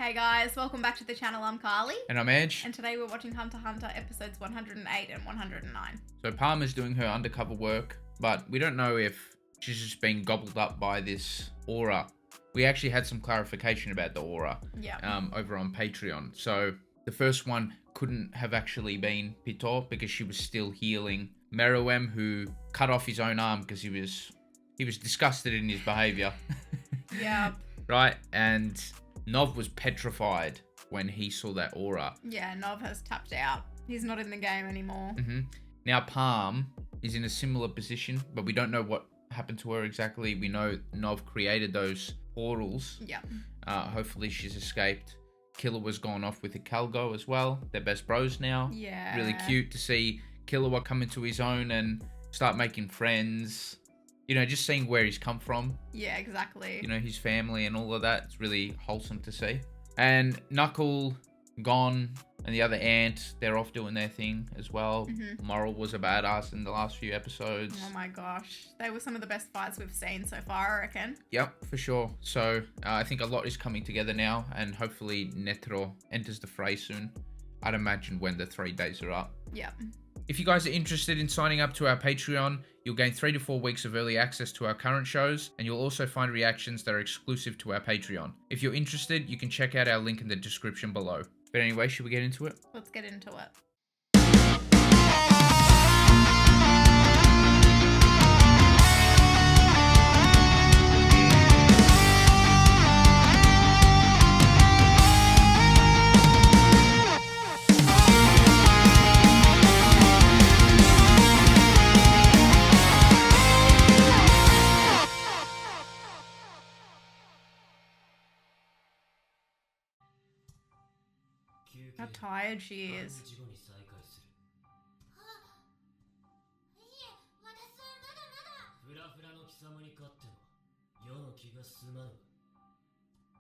Hey guys, welcome back to the channel. I'm Carly. And I'm Ange. And today we're watching Hunter x Hunter episodes 108 and 109. So Palmer's doing her undercover work, but we don't know if she's just being gobbled up by this aura. We actually had some clarification about the aura over on Patreon. So the first one couldn't have actually been Pitor because she was still healing Meruem, who cut off his own arm because he was disgusted in his behavior. Yeah. Right? And Nov was petrified when he saw that aura. Yeah, Nov has tapped out. He's not in the game anymore. Now Palm is in a similar position, but we don't know what happened to her exactly. We know Nov created those portals. Yeah. Hopefully she's escaped. Killer was gone off with Ikalgo as well. They're best bros now. Yeah. Really cute to see Killer come into his own and start making friends. You know, just seeing where he's come from. Yeah, exactly. You know, his family and all of that. It's really wholesome to see. And Knuckle, Gon, and the other ant, they're off doing their thing as well. Moral was a badass in the last few episodes. Oh my gosh. They were some of the best fights we've seen so far, I reckon. Yep, for sure. So I think a lot is coming together now, and hopefully Netro enters the fray soon. I'd imagine when the 3 days are up. Yep. If you guys are interested in signing up to our Patreon, you'll gain 3 to 4 weeks of early access to our current shows, and you'll also find reactions that are exclusive to our Patreon. If you're interested, you can check out our link in the description below. But anyway, should we get into it? Let's get into it. How tired she is.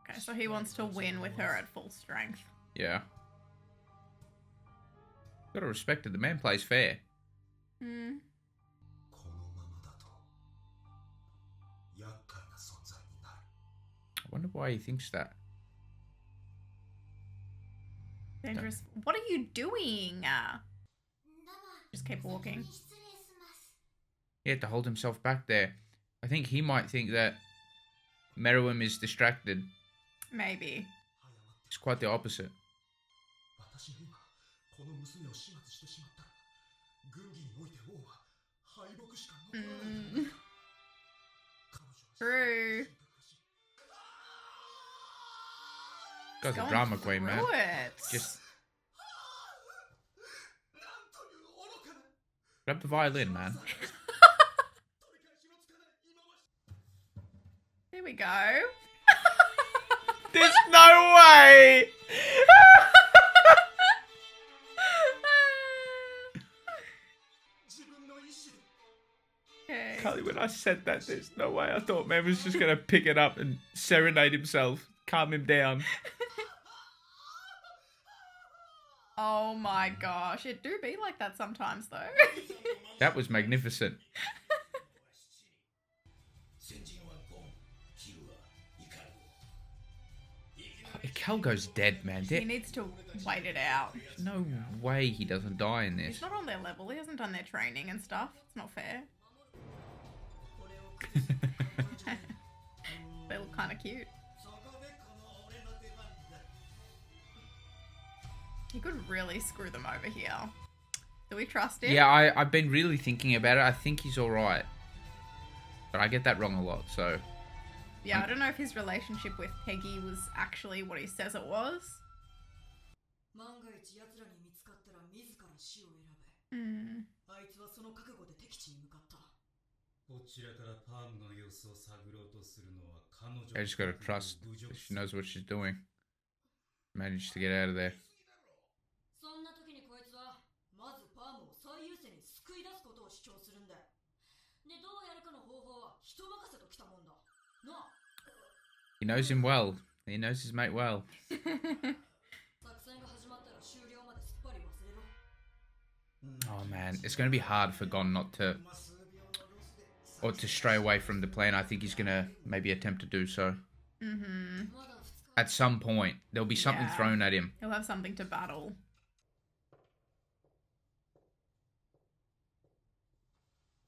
Okay, so he wants to win with her at full strength. Yeah. Gotta respect it. The man plays fair. Hmm. I wonder why he thinks that. Dangerous. What are you doing? Just keep walking. He had to hold himself back there. I think he might think that Meruem is distracted. Maybe. It's quite the opposite. True. Guy's a drama queen, man. It. Just grab the violin, man. Here we go. There's no way! Okay. Carly, when I said that, there's no way. I thought man was just going to pick it up and serenade himself, calm him down. Oh my gosh. It do be like that sometimes, though. That was magnificent. Ikalgo's dead, man. He needs to wait it out. There's no way he doesn't die in this. He's not on their level. He hasn't done their training and stuff. It's not fair. They look kind of cute. He could really screw them over here. Do we trust him? Yeah, I've been really thinking about it. I think he's alright. But I get that wrong a lot, so... Yeah, I don't know if his relationship with Peggy was actually what he says it was. I just gotta trust that she knows what she's doing. Managed to get out of there. He knows him well. He knows his mate well. Oh man, it's going to be hard for Gon not to or to stray away from the plan. I think he's going to maybe attempt to do so. Mm-hmm. at some point. There'll be something thrown at him. He'll have something to battle.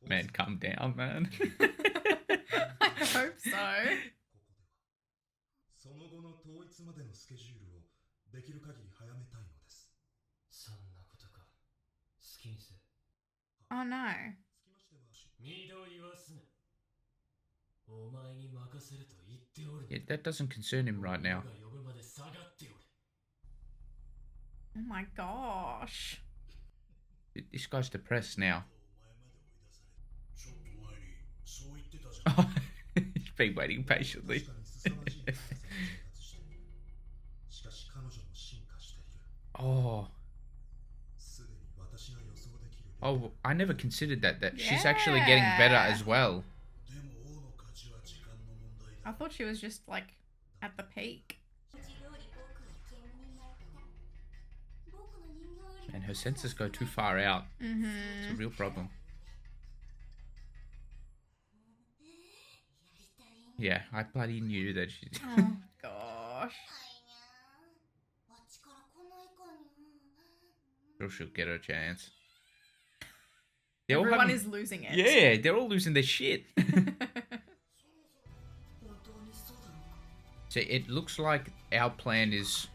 Man, calm down, man. I hope so. Oh no. Yeah, that doesn't concern him right now. Oh my gosh. This guy's depressed now. He's been waiting patiently. Oh. Oh, I never considered that she's actually getting better as well. I thought she was just like at the peak. And her senses go too far out. It's a real problem. Yeah, I bloody knew that she... Oh gosh. Sure, she'll get her chance. Everyone is losing it. Yeah, they're all losing their shit. So it looks like our plan is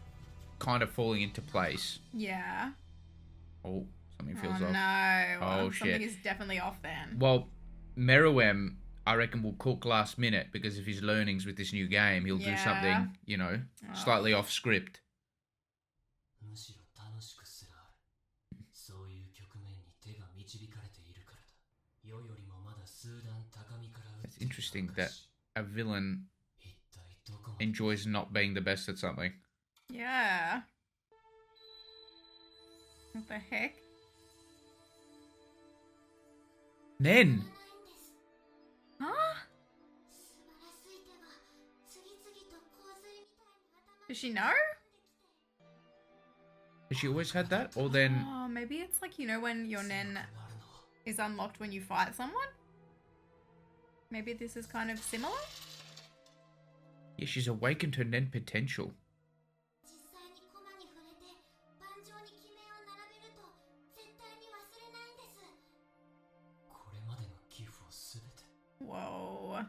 kind of falling into place. Yeah. Oh, something feels off. No. Oh, shit. Something is definitely off then. Well, Meruem, I reckon, will cook last minute because of his learnings with this new game. He'll do something, you know, slightly off script. It's interesting that a villain enjoys not being the best at something. Yeah. What the heck? Nen! Huh? Does she know? Has she always had that? Or then... Oh, maybe it's like, you know, when your Nen is unlocked when you fight someone? Maybe this is kind of similar? Yeah, she's awakened her Nen potential. Whoa.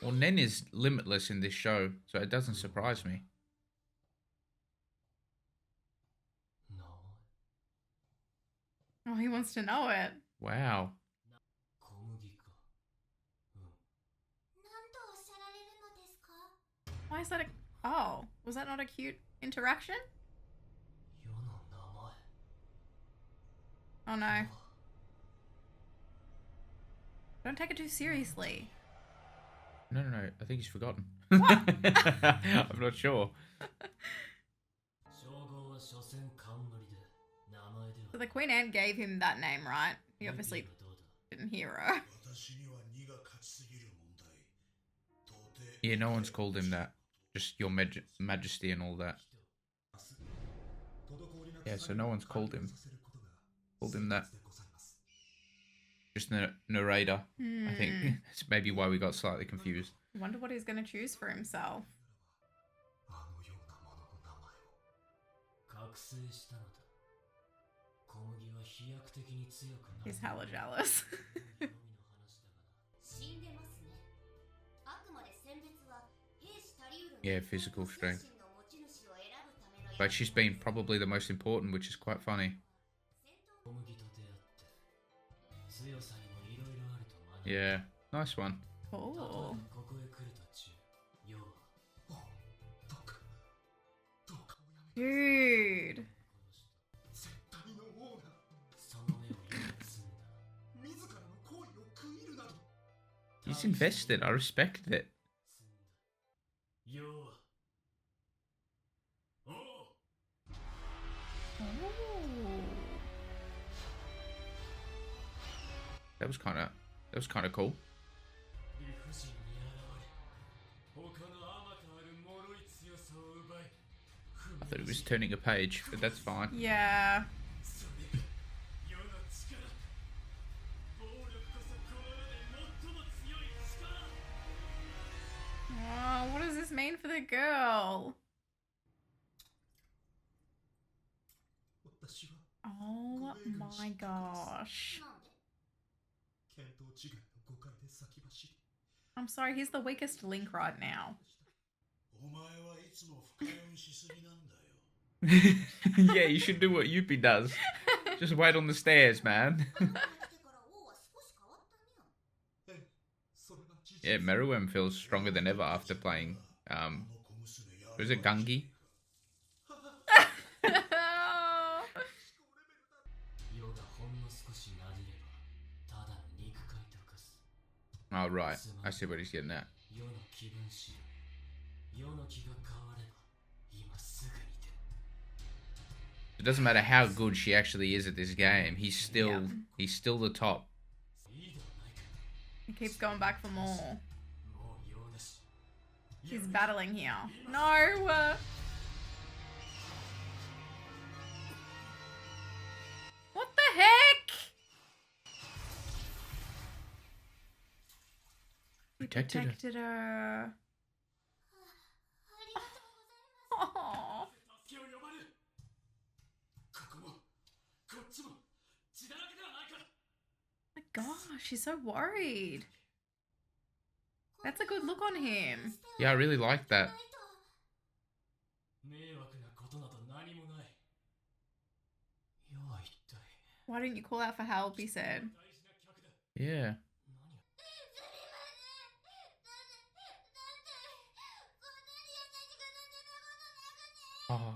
Well, Nen is limitless in this show, so it doesn't surprise me. Oh, he wants to know it. Wow. Why is that a... Oh, was that not a cute interaction? Oh no. Don't take it too seriously. No. I think he's forgotten. What? I'm not sure. So the Queen Ant gave him that name, right? He obviously didn't hear her. Yeah, no one's called him that. Just your majesty and all that. Yeah, so no one's called him that. Just narrator. I think that's maybe why we got slightly confused. I wonder what he's going to choose for himself. He's hella jealous. Yeah, physical strength. But she's been probably the most important, which is quite funny. Yeah, nice one. Cool. Dude. He's invested. I respect it. That was kind of cool. I thought it was turning a page, but that's fine. Yeah. Oh, what What does this mean for the girl? Oh my gosh. I'm sorry, he's the weakest link right now. Yeah, you should do what Yuppie does. Just wait on the stairs, man. Yeah, Meruem feels stronger than ever after playing, was it Gungi? Oh, right. I see what he's getting at. It doesn't matter how good she actually is at this game. He's still the top. He keeps going back for more. He's battling here. No! What the heck? He protected her. Oh. My gosh, she's so worried. That's a good look on him. Yeah, I really like that. Why didn't you call out for help, he said. Yeah. Oh,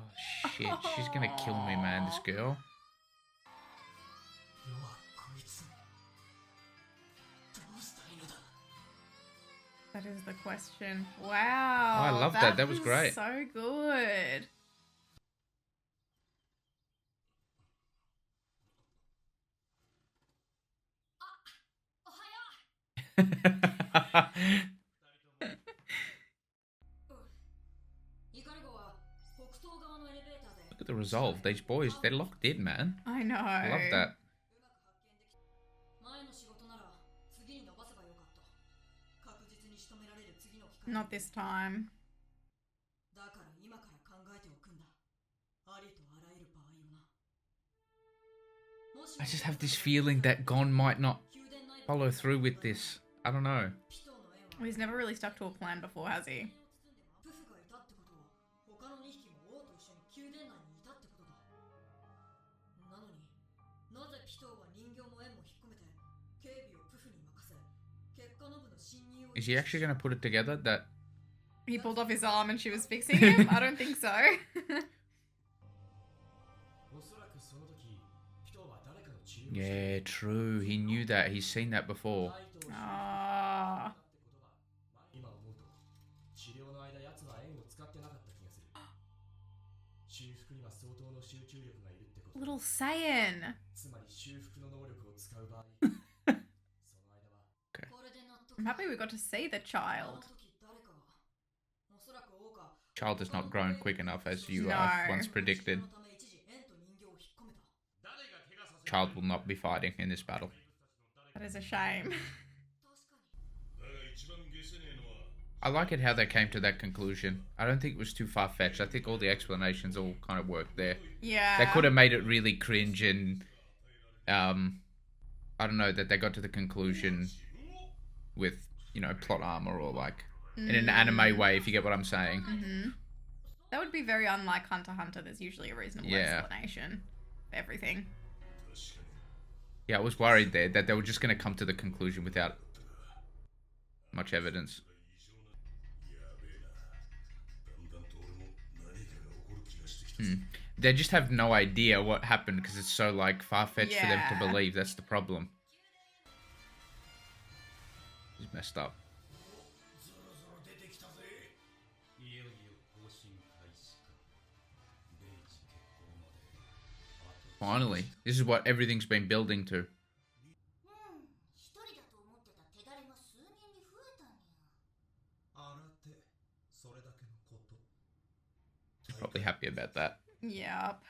shit. She's gonna kill me, man, this girl. That is the question. Wow. Oh, I love that. That was great. So good. Look at the resolve. These boys, they're locked in, man. I know. I love that. Not this time. I just have this feeling that Gon might not follow through with this. I don't know. Well, he's never really stuck to a plan before, has he? Is he actually going to put it together that he pulled off his arm and she was fixing him? I don't think so. Yeah, true. He knew that. He's seen that before. Ah. Little Saiyan. Okay. I'm happy we got to see the child. Child has not grown quick enough, as you once predicted. Child will not be fighting in this battle. That is a shame. I like it how they came to that conclusion. I don't think it was too far-fetched. I think all the explanations all kind of worked there. Yeah. They could have made it really cringe and, I don't know, that they got to the conclusion with, you know, plot armor or like in an anime way, if you get what I'm saying. Mm-hmm. That would be very unlike Hunter x Hunter. There's usually a reasonable explanation for everything. Yeah, I was worried there that they were just going to come to the conclusion without much evidence. They just have no idea what happened because it's so like far-fetched for them to believe. That's the problem. He's messed up. Finally, this is what everything's been building to. He's probably happy about that. Yep.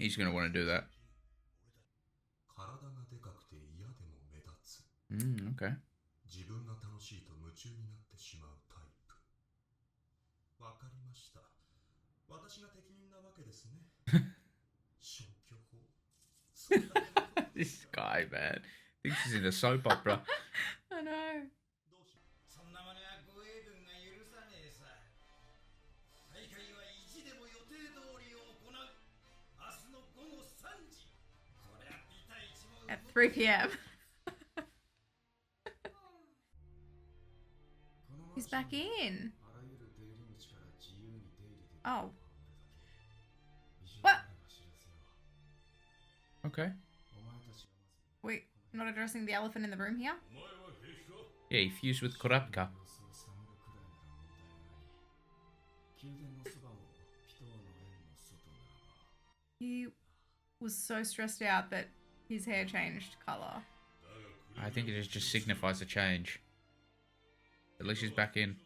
He's gonna want to do that. Okay. This guy, man, thinks he's in a soap opera. I know. At 3 p.m. He's back in. Oh. What? Okay. Wait, not addressing the elephant in the room here? Yeah, he fused with Kurapika. He was so stressed out that his hair changed color. I think it just signifies a change. At least he's back in.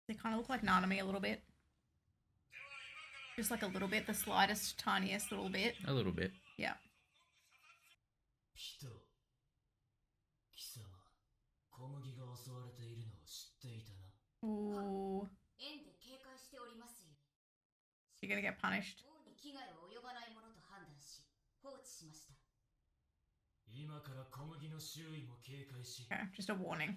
They kind of look like Nanami a little bit. Just like a little bit, the slightest, tiniest little bit. A little bit. Yeah. Ooh. You're gonna get punished. Okay, just a warning.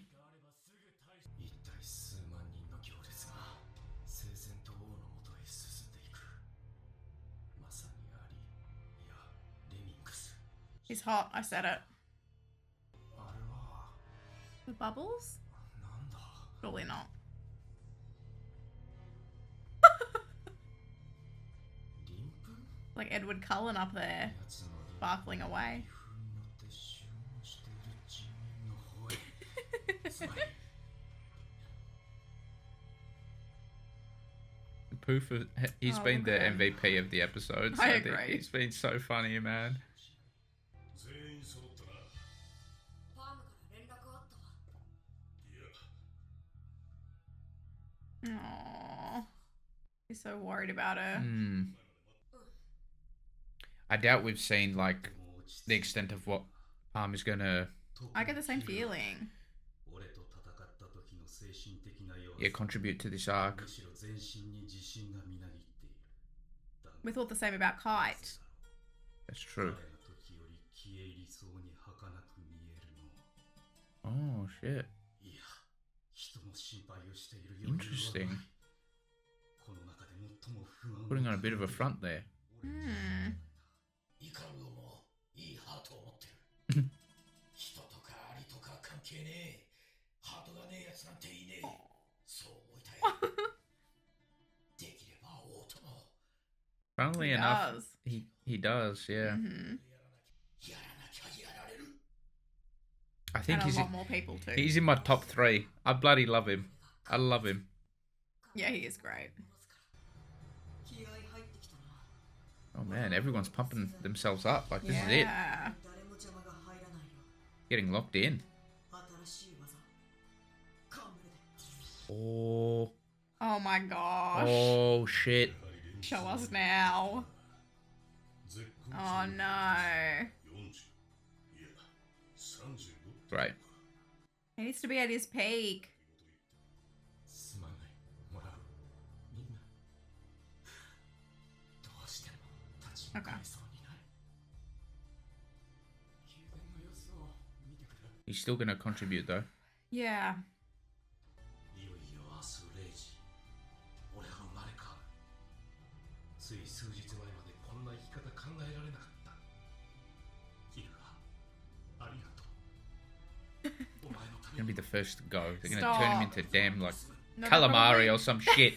He's hot, I said it. The bubbles? Probably not. Like Edward Cullen up there, sparkling away. Pouf, he's been the MVP of the episodes. I agree. He's been so funny, man. Aww. He's so worried about her. I doubt we've seen, like, the extent of what Palm is gonna... I get the same feeling. Yeah, contribute to this arc. We thought the same about Kite. That's true. Oh, shit. Interesting. Putting on a bit of a front there. Funnily enough, he does, yeah. I think and a lot more people too. He's in my top 3. I bloody love him. I love him. Yeah, he is great. Oh man, everyone's pumping themselves up. Like, this is it. Getting locked in. Oh. Oh my gosh. Oh shit. Show us now. Oh no. Right. He needs to be at his peak. Okay. He's still gonna contribute though. Yeah. Gonna be the first to go. They're gonna turn him into damn like calamari or some shit.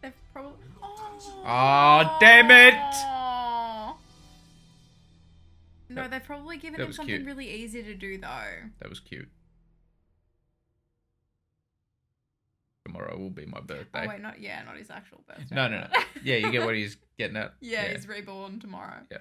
They've probably. Oh damn it! No, they've probably given him something really easy to do though. That was cute. Tomorrow will be my birthday. Oh, wait, not his actual birthday. No. Yeah, you get what he's getting at. Yeah, he's reborn tomorrow. Yeah.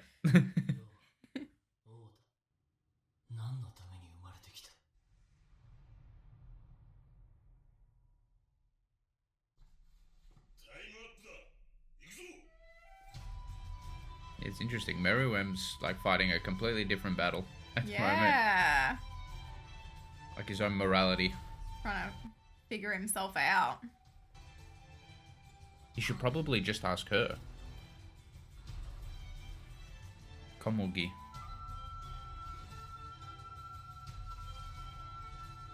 It's interesting. Meruem's like fighting a completely different battle at the moment. Yeah. Like his own morality. Trying to figure himself out. You should probably just ask her. Komugi.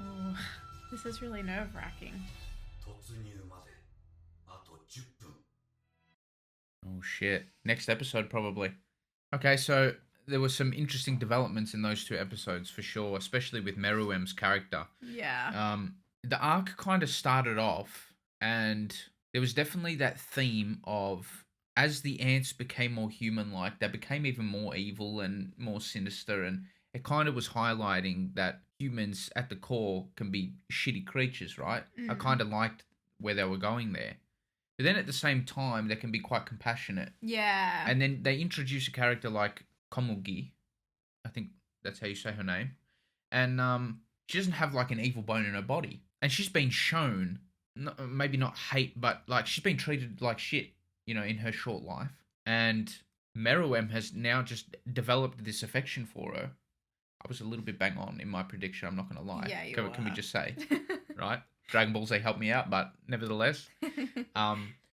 Oh, this is really nerve-wracking. Oh shit. Next episode probably. Okay, so there were some interesting developments in those 2 episodes for sure, especially with Meruem's character. Yeah. The arc kind of started off and there was definitely that theme of as the ants became more human-like, they became even more evil and more sinister, and it kind of was highlighting that humans at the core can be shitty creatures, right? I kind of liked where they were going there. But then at the same time, they can be quite compassionate. Yeah. And then they introduce a character like Komugi. I think that's how you say her name. And she doesn't have like an evil bone in her body. And she's been shown, maybe not hate, but like she's been treated like shit, you know, in her short life. And Meruem has now just developed this affection for her. I was a little bit bang on in my prediction, I'm not going to lie. Yeah, you can we just say, right? Dragon Ball Z helped me out, but nevertheless.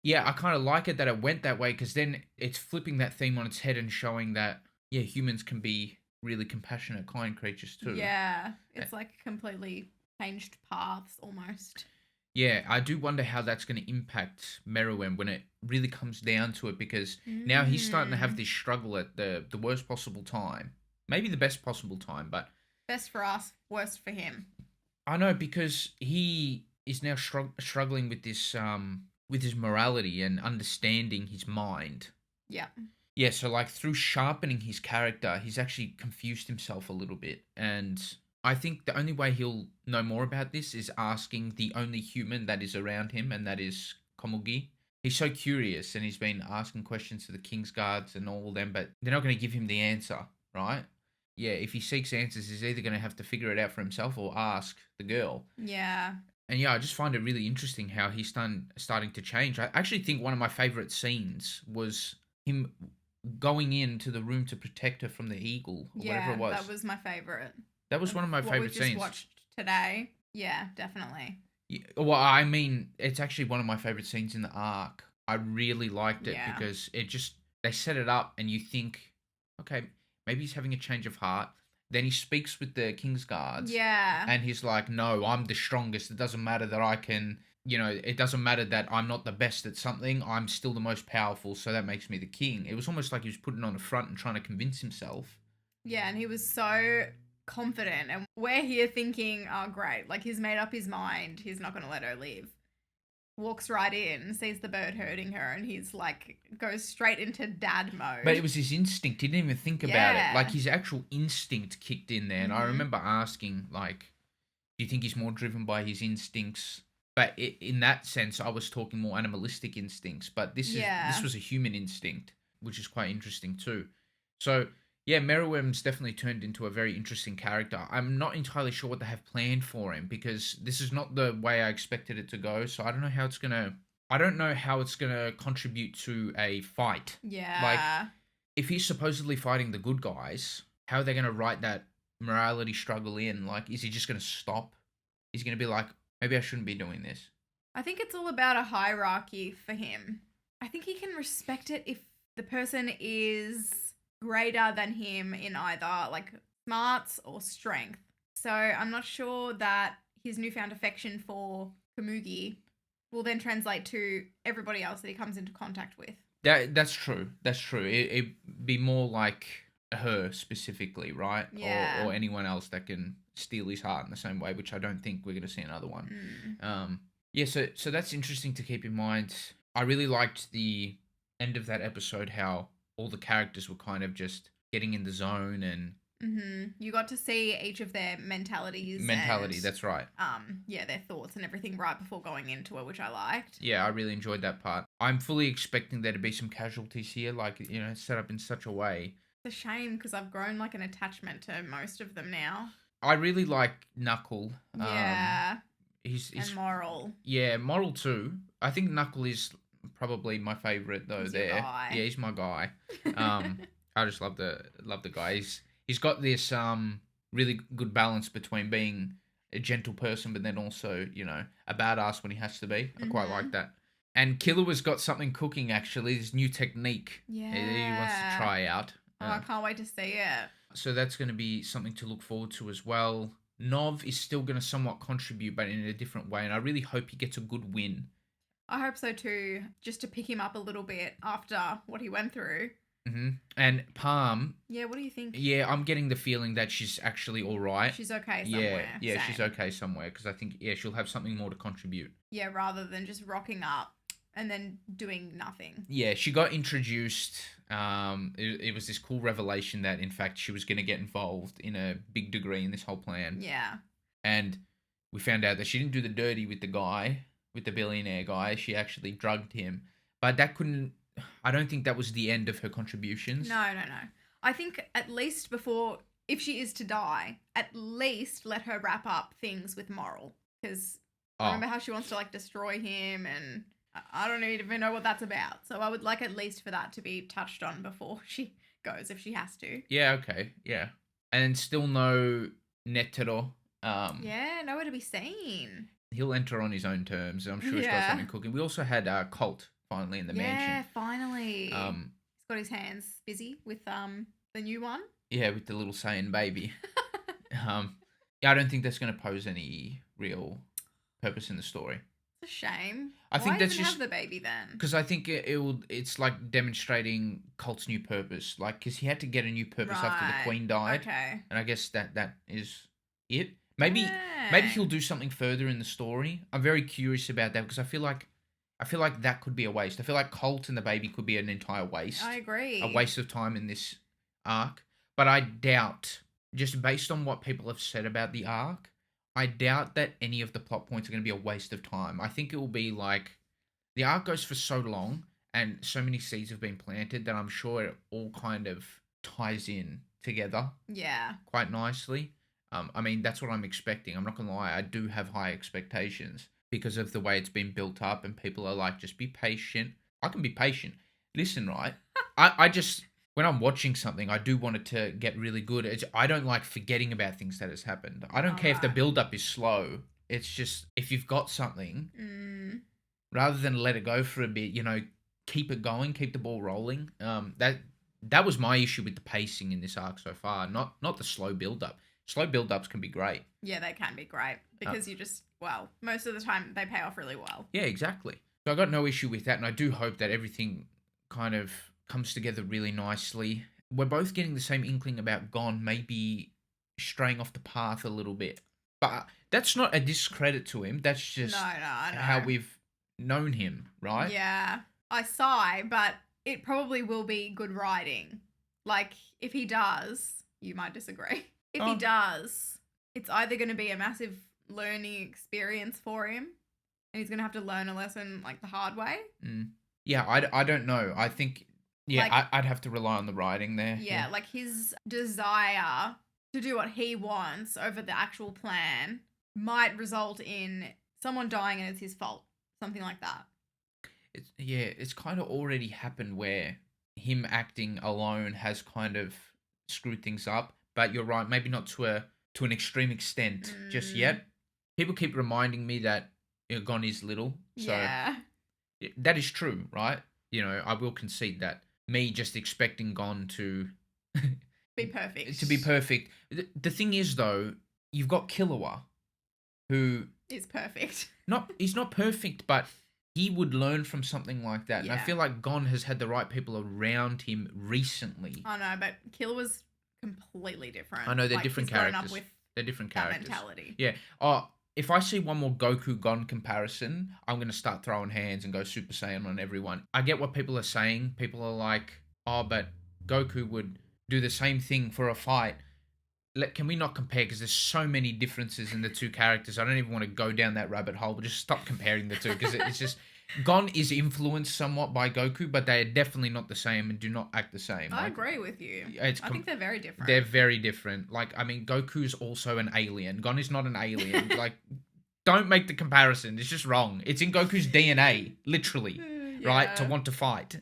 Yeah, I kind of like it that it went that way because then it's flipping that theme on its head and showing that, yeah, humans can be really compassionate, kind creatures too. Yeah, it's like completely changed paths almost. Yeah, I do wonder how that's going to impact Meruem when it really comes down to it because now he's starting to have this struggle at the worst possible time. Maybe the best possible time, but... Best for us, worst for him. I know, because he is now struggling with this, with his morality and understanding his mind. Yeah. Yeah, so like through sharpening his character, he's actually confused himself a little bit. And I think the only way he'll know more about this is asking the only human that is around him, and that is Komugi. He's so curious, and he's been asking questions to the King's Guards and all them, but they're not going to give him the answer, right? Yeah, if he seeks answers, he's either going to have to figure it out for himself or ask the girl. Yeah. And yeah, I just find it really interesting how he's starting to change. I actually think one of my favourite scenes was him going into the room to protect her from the eagle or whatever it was. Yeah, that was my favourite. That was one of my favourite scenes. What we just watched today. Yeah, definitely. Yeah, well, I mean, it's actually one of my favourite scenes in the arc. I really liked it because it just, they set it up and you think, okay, maybe he's having a change of heart. Then he speaks with the King's Guards. Yeah. And he's like, no, I'm the strongest. It doesn't matter that I can, you know, it doesn't matter that I'm not the best at something. I'm still the most powerful, so that makes me the king. It was almost like he was putting on the front and trying to convince himself. Yeah, and he was so confident. And we're here thinking, oh, great. Like, he's made up his mind. He's not going to let her leave. Walks right in, sees the bird hurting her, and he's like, goes straight into dad mode. But it was his instinct. He didn't even think about it. Like, his actual instinct kicked in there. And I remember asking, like, do you think he's more driven by his instincts? But in that sense, I was talking more animalistic instincts. But this was a human instinct, which is quite interesting too. So, yeah, Meruem's definitely turned into a very interesting character. I'm not entirely sure what they have planned for him because this is not the way I expected it to go. So I don't know how it's gonna contribute to a fight. Yeah. Like, if he's supposedly fighting the good guys, how are they gonna write that morality struggle in? Like, is he just gonna stop? He's gonna be like, maybe I shouldn't be doing this. I think it's all about a hierarchy for him. I think he can respect it if the person is greater than him in either like smarts or strength. So I'm not sure that his newfound affection for Komugi will then translate to everybody else that he comes into contact with. That's true. That's true. It'd be more like her specifically, right? Yeah. Or anyone else that can steal his heart in the same way, which I don't think we're going to see another one. Yeah, so that's interesting to keep in mind. I really liked the end of that episode, how all the characters were kind of just getting in the zone and You got to see each of their mentalities. That's right. Their thoughts and everything right before going into it, which I liked. Yeah, I really enjoyed that part. I'm fully expecting there to be some casualties here, like, set up in such a way. It's a shame because I've grown like an attachment to most of them now. I really like Knuckle. Yeah. He's and Moral. Yeah, Moral too. I think Knuckle is probably my favorite though. He's there, your guy. Yeah, he's my guy. I just love the guy. He's got this really good balance between being a gentle person, but then also a badass when he has to be. I quite like that. And Killua's got something cooking actually. This new technique. Yeah. He wants to try out. Oh, I can't wait to see it. So that's going to be something to look forward to as well. Nov is still going to somewhat contribute, but in a different way. And I really hope he gets a good win. I hope so too, just to pick him up a little bit after what he went through. And Palm. Yeah, what do you think? Yeah, I'm getting the feeling that she's actually all right. She's okay somewhere. Yeah, she's okay somewhere because I think, she'll have something more to contribute. Yeah, rather than just rocking up and then doing nothing. Yeah, she got introduced. It was this cool revelation that, in fact, she was going to get involved in a big degree in this whole plan. Yeah. And we found out that she didn't do the dirty with the guy, with the billionaire guy. She actually drugged him. But I don't think that was the end of her contributions. No. I think at least before, if she is to die, at least let her wrap up things with Moral. Because remember how she wants to, destroy him, and I don't even know what that's about. So I would like at least for that to be touched on before she goes, if she has to. Yeah, okay, yeah. And still no Netero. Yeah, nowhere to be seen. He'll enter on his own terms. I'm sure he's got something cooking. We also had Colt finally in the mansion. Yeah, finally. He's got his hands busy with the new one. Yeah, with the little Saiyan baby. I don't think that's going to pose any real purpose in the story. It's a shame. I think that's just have the baby then. Because I think it's like demonstrating Colt's new purpose. Like, because he had to get a new purpose after the Queen died. Okay. And I guess that is it. Maybe he'll do something further in the story. I'm very curious about that because I feel like that could be a waste. I feel like Colt and the baby could be an entire waste. I agree. A waste of time in this arc. But I doubt, just based on what people have said about the arc, I doubt that any of the plot points are going to be a waste of time. I think it will be like, the arc goes for so long and so many seeds have been planted that I'm sure it all kind of ties in together. Yeah. Quite nicely. I mean, that's what I'm expecting. I'm not going to lie. I do have high expectations because of the way it's been built up and people are like, just be patient. I can be patient. Listen, right? I just, when I'm watching something, I do want it to get really good. I don't like forgetting about things that has happened. I don't care if the build-up is slow. It's just, if you've got something, rather than let it go for a bit, keep it going, keep the ball rolling. That was my issue with the pacing in this arc so far, not the slow build-up. Slow build-ups can be great. Yeah, they can be great because most of the time they pay off really well. Yeah, exactly. So I got no issue with that, and I do hope that everything kind of comes together really nicely. We're both getting the same inkling about Gon maybe straying off the path a little bit. But that's not a discredit to him. That's just how we've known him, right? Yeah. I sigh, but it probably will be good writing. Like, if he does, you might disagree. If he does, it's either going to be a massive learning experience for him, and he's going to have to learn a lesson, the hard way. Yeah, I don't know. I think, I'd have to rely on the writing there. Yeah, his desire to do what he wants over the actual plan might result in someone dying and it's his fault. Something like that. It's kind of already happened where him acting alone has kind of screwed things up. But you're right, maybe not to an extreme extent just yet. People keep reminding me that Gon is little. So that is true, right? I will concede that. Me just expecting Gon to be perfect. To be perfect. The thing is, though, you've got Killua, who is perfect. He's not perfect, but he would learn from something like that. Yeah. And I feel like Gon has had the right people around him recently. I know, but Killua's completely different. I know, they're different characters. They're different characters. Mentality. Yeah. If I see one more Goku Gon comparison, I'm going to start throwing hands and go Super Saiyan on everyone. I get what people are saying. People are like, but Goku would do the same thing for a fight. can we not compare? Because there's so many differences in the two characters. I don't even want to go down that rabbit hole. But just stop comparing the two because it's just Gon is influenced somewhat by Goku, but they are definitely not the same and do not act the same. I agree with you. I think they're very different. They're very different. Like, I mean, Goku's also an alien. Gon is not an alien. Like, don't make the comparison. It's just wrong. It's in Goku's DNA, literally, right? To want to fight.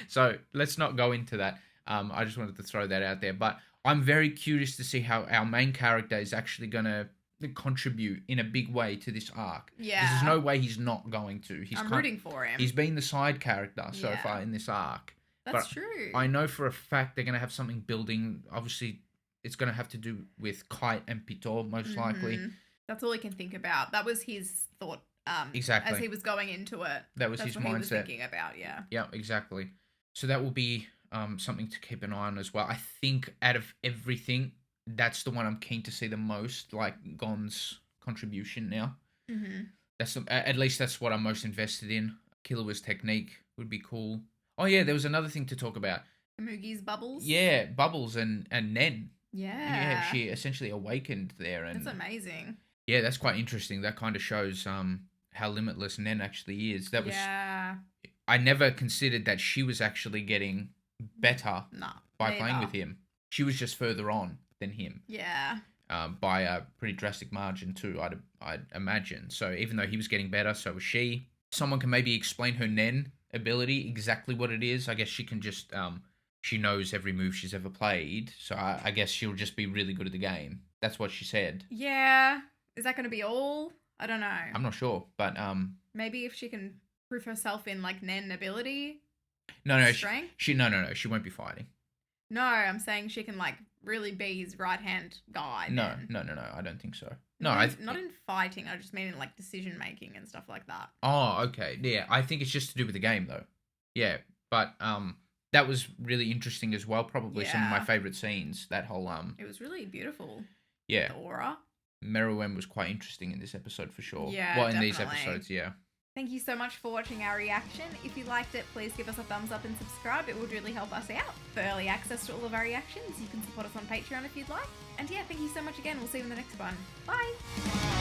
So let's not go into that. I just wanted to throw that out there. But I'm very curious to see how our main character is actually going to contribute in a big way to this arc. Yeah. There's no way he's not going to. I'm rooting for him. He's been the side character so far in this arc. That's true. I know for a fact they're going to have something building. Obviously, it's going to have to do with Kite and Pitor, most likely. That's all he can think about. That was his thought. Exactly. As he was going into it. That's his what mindset. He was thinking about, yeah. Yeah, exactly. So that will be something to keep an eye on as well. I think out of everything, that's the one I'm keen to see the most, like Gon's contribution now. That's at least that's what I'm most invested in. Killua's technique would be cool. Oh yeah, there was another thing to talk about. Mugi's bubbles. Yeah, bubbles and Nen. Yeah. Yeah, she essentially awakened there, and that's amazing. Yeah, that's quite interesting. That kind of shows how limitless Nen actually is. That was I never considered that she was actually getting better by playing with him. She was just further on than him. Yeah. By a pretty drastic margin too, I'd imagine. So even though he was getting better, so was she. Someone can maybe explain her Nen ability, exactly what it is. I guess she can just she knows every move she's ever played, so I guess she'll just be really good at the game. That's what she said. Yeah. Is that going to be all? I don't know. I'm not sure, but maybe if she can prove herself in like Nen ability. No, strength. She won't be fighting. No, I'm saying she can like really be his right hand guy. No, I don't think so. No, not in fighting. I just mean in like decision making and stuff like that. Oh, okay. Yeah, I think it's just to do with the game though. Yeah, but that was really interesting as well. Probably some of my favorite scenes. That whole It was really beautiful. Yeah. The aura. Meruem was quite interesting in this episode for sure. Yeah, well, definitely. In these episodes, yeah. Thank you so much for watching our reaction. If you liked it, please give us a thumbs up and subscribe. It would really help us out. For early access to all of our reactions, you can support us on Patreon if you'd like. And yeah, thank you so much again. We'll see you in the next one. Bye!